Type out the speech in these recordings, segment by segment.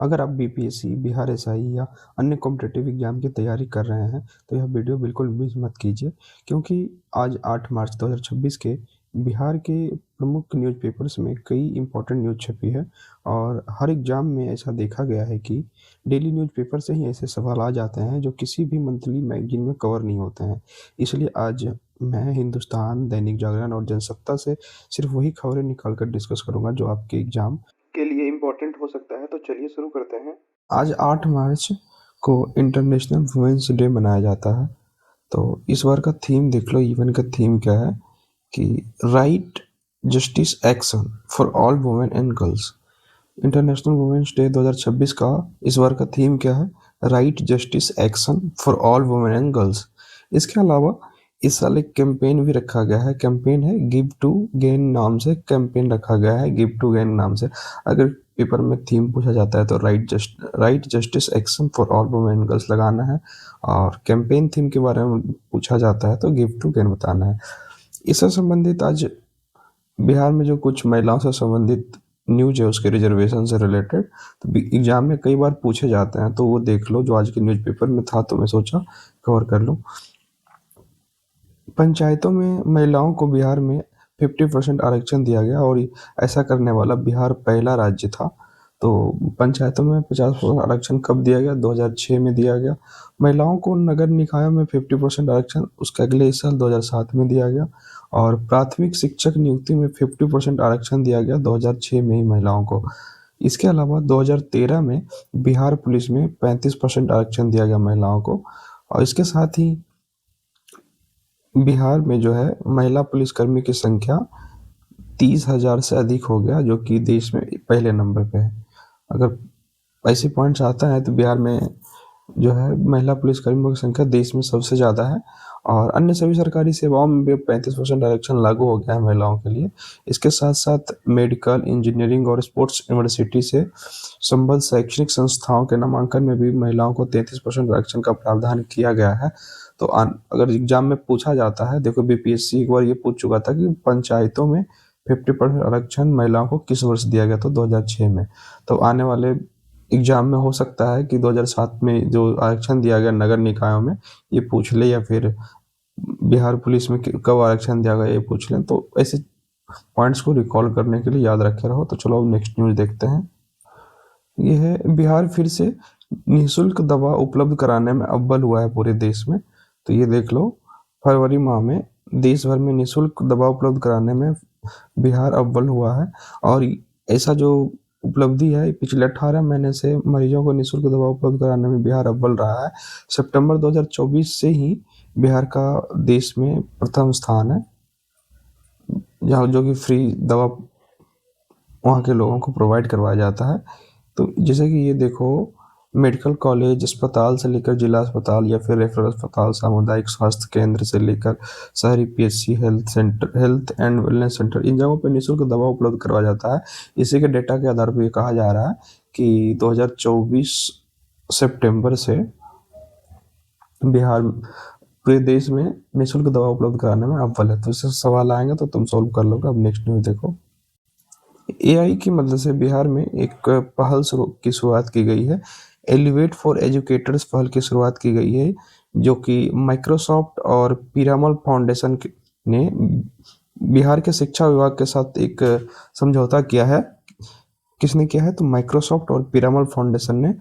अगर आप BPSC, Bihar SI या अन्य कॉम्पिटिटिव एग्जाम की तैयारी कर रहे हैं तो यह वीडियो बिल्कुल मिस मत कीजिए, क्योंकि आज 8 मार्च 2026 के बिहार के प्रमुख न्यूज़पेपर्स में कई इंपॉर्टेंट न्यूज़ छपी है। और हर एग्जाम में ऐसा देखा गया है कि डेली न्यूज़पेपर से ही ऐसे सवाल आ जाते हैं जो किसी भी मंथली मैगजीन में कवर नहीं होते हैं। इसलिए आज मैं हिंदुस्तान, दैनिक जागरण और जनसत्ता से सिर्फ वही खबरें निकाल कर डिस्कस करूंगा जो आपके एग्जाम के लिए इम्पोर्टेंट हो सकता है। तो चलिए शुरू करते हैं। आज 8 मार्च को इंटरनेशनल वुमेन्स डे मनाया जाता है। तो इस बार का थीम देख लो, इवेंट का थीम क्या है कि right, justice, action for all women and girls. International women's day 2026 का इस बार का थीम क्या है? Right, justice, action for all women and girls. इसके अलावा इस साल एक कैंपेन भी रखा गया है। कैंपेन है गिव टू गेन नाम से कैंपेन रखा गया है, गिव टू गेन नाम से। अगर पेपर में थीम पूछा जाता है तो right justice action for all women and girls लगाना है, और कैंपेन थीम के बारे में पूछा जाता है तो गिव टू गेन बताना है। इससे संबंधित आज बिहार में जो कुछ महिलाओं से संबंधित न्यूज है उसके रिजर्वेशन से रिलेटेड तो एग्जाम में कई बार पूछे जाते हैं, तो वो देख लो जो आज के न्यूज़पेपर में था, तो मैं सोचा कवर कर लूँ। पंचायतों में महिलाओं को बिहार में 50% आरक्षण दिया गया, और ऐसा करने वाला बिहार पहला राज्य था। तो पंचायतों में 50% आरक्षण कब दिया गया? 2006 में दिया गया। महिलाओं को नगर निकायों में 50% आरक्षण उसके अगले साल 2007 में दिया गया, और प्राथमिक शिक्षक नियुक्ति में 50% आरक्षण दिया गया 2006 में ही महिलाओं को। इसके अलावा 2013 में बिहार पुलिस में 35% आरक्षण दिया गया महिलाओं को, और इसके साथ ही बिहार में जो है महिला पुलिसकर्मी की संख्या 30,000 से अधिक हो गया, जो कि देश में पहले नंबर पे है। अगर ऐसे पॉइंट्स आता है तो बिहार में जो है महिला पुलिसकर्मियों की संख्या देश में सबसे ज़्यादा है, और अन्य सभी सरकारी सेवाओं में भी 35% आरक्षण लागू हो गया है महिलाओं के लिए। इसके साथ साथ मेडिकल, इंजीनियरिंग और स्पोर्ट्स यूनिवर्सिटी से संबद्ध शैक्षणिक संस्थाओं के नामांकन में भी महिलाओं को 33% आरक्षण का प्रावधान किया गया है। तो अगर एग्जाम में पूछा जाता है, देखो बीपीएससी एक बार ये पूछ चुका था कि पंचायतों में 50% आरक्षण महिलाओं को किस वर्ष दिया गया, तो 2006 में। तो आने वाले एग्जाम में हो सकता है कि 2007 में जो आरक्षण दिया गया नगर निकायों में ये पूछ ले, या फिर बिहार पुलिस में कब आरक्षण दिया गया ये पूछ लें। तो ऐसे पॉइंट्स को रिकॉल करने के लिए याद रखे रहो। तो चलो अब नेक्स्ट न्यूज़ देखते हैं। ये है बिहार फिर से निःशुल्क दवा उपलब्ध कराने में अव्वल हुआ है पूरे देश में। तो ये देख लो, फरवरी माह में देश भर में निःशुल्क दवा उपलब्ध कराने में बिहार अव्वल हुआ है। और ऐसा जो उपलब्धि है, पिछले 18 महीने से मरीजों को निःशुल्क दवा उपलब्ध कराने में बिहार अव्वल रहा है। सितंबर 2024 से ही बिहार का देश में प्रथम स्थान है, जहाँ जो कि फ्री दवा वहाँ के लोगों को प्रोवाइड करवाया जाता है। तो जैसे कि ये देखो, मेडिकल कॉलेज, अस्पताल से लेकर जिला अस्पताल या फिर रेफरल अस्पताल, सामुदायिक स्वास्थ्य केंद्र से लेकर शहरी PHC, health centre, health and wellness centre, इन जगहों पर निःशुल्क दवा उपलब्ध करवाया जाता है। इसी के डेटा के आधार पर ये कहा जा रहा है कि 2024 सितंबर से बिहार पूरे देश में निःशुल्क दवा उपलब्ध कराने में अव्वल है। तो इससे सवाल आएंगे तो तुम सॉल्व कर लोगे। अब नेक्स्ट न्यूज देखो। एआई की मदद से बिहार में एक पहल की शुरुआत की गई है। एलिवेट फॉर एजुकेटर्स पहल की शुरुआत की गई है, जो कि माइक्रोसॉफ्ट और पीरामल फाउंडेशन ने बिहार के शिक्षा विभाग के साथ एक समझौता किया है। किसने किया है? तो माइक्रोसॉफ्ट और पीरामल फाउंडेशन ने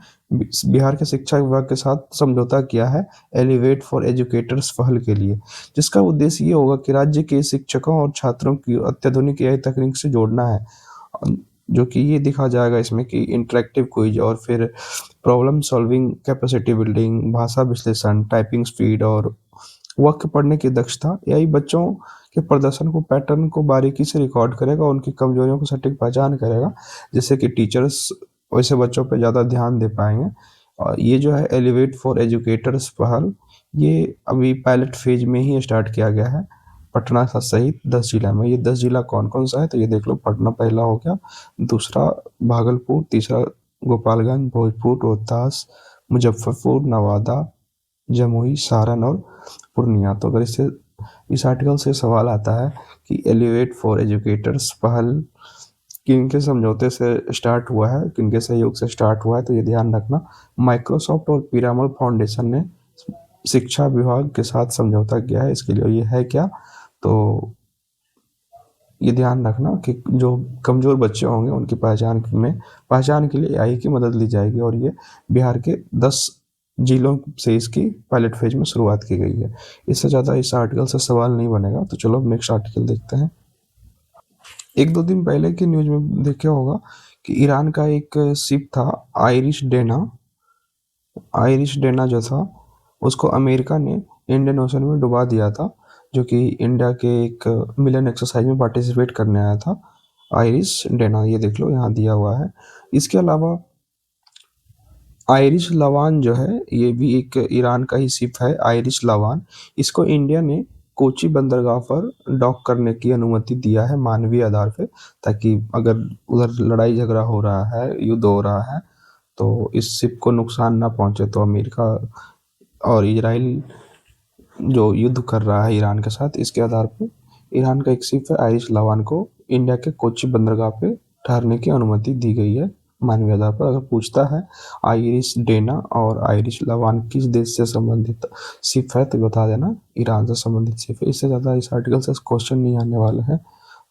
बिहार के शिक्षा विभाग के साथ समझौता किया है एलिवेट फॉर एजुकेटर्स पहल के लिए, जिसका उद्देश्य ये होगा कि राज्य के शिक्षकों और छात्रों की अत्याधुनिक एआई तकनीक से जोड़ना है। जो कि ये दिखा जाएगा इसमें कि इंटरेक्टिव क्विज और फिर प्रॉब्लम सॉल्विंग कैपेसिटी बिल्डिंग, भाषा विश्लेषण, टाइपिंग स्पीड और वाक्य पढ़ने की दक्षता। एआई बच्चों के प्रदर्शन को, पैटर्न को बारीकी से रिकॉर्ड करेगा, उनकी कमजोरियों को सटीक पहचान करेगा, जिससे कि टीचर्स वैसे बच्चों पर ज़्यादा ध्यान दे पाएंगे। और ये जो है एलिवेट फॉर एजुकेटर्स पहल, ये अभी पायलट फेज में ही स्टार्ट किया गया है पटना सहित 10 जिला में। ये 10 जिला कौन कौन सा है? तो ये देख लो, पटना पहला हो गया, दूसरा भागलपुर, तीसरा गोपालगंज, भोजपुर, रोहतास, मुजफ्फरपुर, नवादा, जमुई, सारण और पूर्णिया। तो अगर इस आर्टिकल से सवाल आता है कि एलिवेट फॉर एजुकेटर्स पहल किनके समझौते से स्टार्ट हुआ है, किनके सहयोग से स्टार्ट हुआ है, तो ये ध्यान रखना। माइक्रोसॉफ्ट और पिरामल फाउंडेशन ने शिक्षा विभाग के साथ समझौता किया है। इसके लिए ये है क्या, तो ये ध्यान रखना कि जो कमज़ोर बच्चे होंगे उनकी पहचान के लिए एआई की मदद ली जाएगी, और ये बिहार के 10 जिलों से इसकी पायलट फेज में शुरुआत की गई है। इससे ज़्यादा इस आर्टिकल से सवाल नहीं बनेगा, तो चलो अब नेक्स्ट आर्टिकल देखते हैं। एक दो दिन पहले की न्यूज में देखे होगा कि ईरान का एक शिप था, आयरिश डेना जो था, उसको अमेरिका ने इंडियन ओशन में डुबा दिया था, जो कि इंडिया के एक मिलन एक्सरसाइज में पार्टिसिपेट करने आया था। आयरिश डेना, ये देख लो यहाँ दिया हुआ है। इसके अलावा आयरिश लवान जो है, ये भी एक ईरान का ही शिप है, आयरिश लवान। इसको इंडिया ने कोची बंदरगाह पर डॉक करने की अनुमति दिया है मानवीय आधार पे, ताकि अगर उधर लड़ाई झगड़ा हो रहा है, युद्ध हो रहा है, तो इस शिप को नुकसान ना पहुंचे। तो अमेरिका और इजराइल जो युद्ध कर रहा है ईरान के साथ, इसके आधार पर ईरान का एक शिप है आयरिश लवान को इंडिया के कोची बंदरगाह पे ठहरने की अनुमति दी गई है मानवीय आधार पर। अगर पूछता है आयरिश डेना और आयरिश लवान किस देश से संबंधित शिप है, तो बता देना ईरान से संबंधित शिप है। इससे ज़्यादा इस आर्टिकल से क्वेश्चन नहीं आने वाले हैं।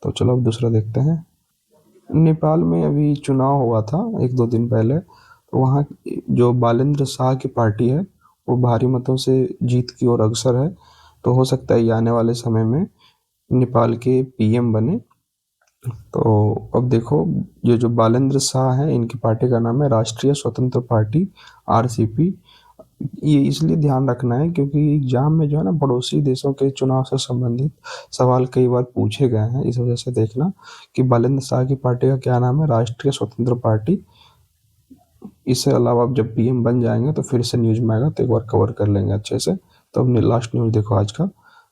तो चलो अब दूसरा देखते हैं। नेपाल में अभी चुनाव हुआ था एक दो दिन पहले, तो वहाँ जो बालेंद्र शाह की पार्टी है वो भारी मतों से जीत की ओर अग्रसर है। तो हो सकता है ये आने वाले समय में नेपाल के पीएम बने। तो अब देखो, ये जो बालेंद्र शाह है, इनकी पार्टी का नाम है राष्ट्रीय स्वतंत्र पार्टी, आरसीपी। ये इसलिए ध्यान रखना है क्योंकि एग्जाम में जो है ना, पड़ोसी देशों के चुनाव से संबंधित सवाल कई बार पूछे गए हैं। इस वजह से देखना कि बालेंद्र शाह की पार्टी का क्या नाम है, राष्ट्रीय स्वतंत्र पार्टी। इससे अलावा आप जब पीएम बन जाएंगे तो फिर से न्यूज में आएगा, तो एक बार कवर कर लेंगे अच्छे से। तो अब लास्ट न्यूज देखो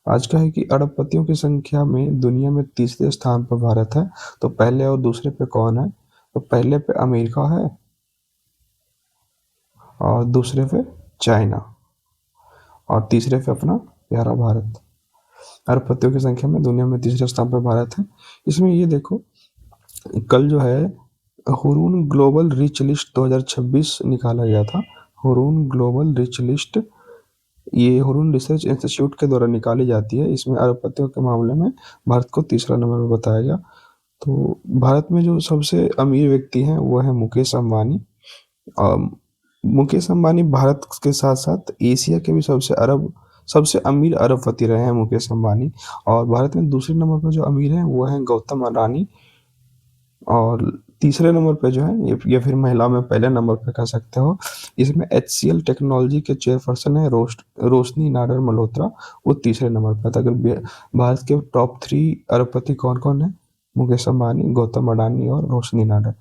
आज का है कि अरबपतियों की संख्या में दुनिया में तीसरे स्थान पर भारत है। तो पहले और दूसरे पे कौन है, तो पहले पे अमेरिका है और दूसरे पे चाइना, और तीसरे पे अपना प्यारा भारत। अरबपतियों की संख्या में दुनिया में तीसरे स्थान पर भारत है। इसमें ये देखो, कल जो है हुरून ग्लोबल रिच लिस्ट 2026 निकाला गया था। हुरून ग्लोबल रिच लिस्ट, ये हुरून रिसर्च इंस्टीट्यूट के द्वारा निकाली जाती है। इसमें अरबपतियों के मामले में भारत को तीसरा नंबर में बताया गया। तो भारत में जो सबसे अमीर व्यक्ति हैं वो है मुकेश अंबानी। मुकेश अंबानी भारत के साथ साथ एशिया के भी सबसे अमीर अरबपति रहे हैं मुकेश अंबानी। और भारत में दूसरे नंबर पर जो अमीर हैं वो हैं गौतम अडानी, और तीसरे नंबर पे जो है या फिर महिला में पहले नंबर पे कह सकते हो, इसमें HCL टेक्नोलॉजी के चेयरपर्सन है रोशनी नाडर मल्होत्रा, वो तीसरे नंबर पे था। अगर भारत के टॉप 3 अरबपति कौन कौन है, मुकेश अंबानी, गौतम अडानी और रोशनी नाडर।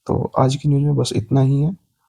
तो आज की न्यूज में बस इतना ही है।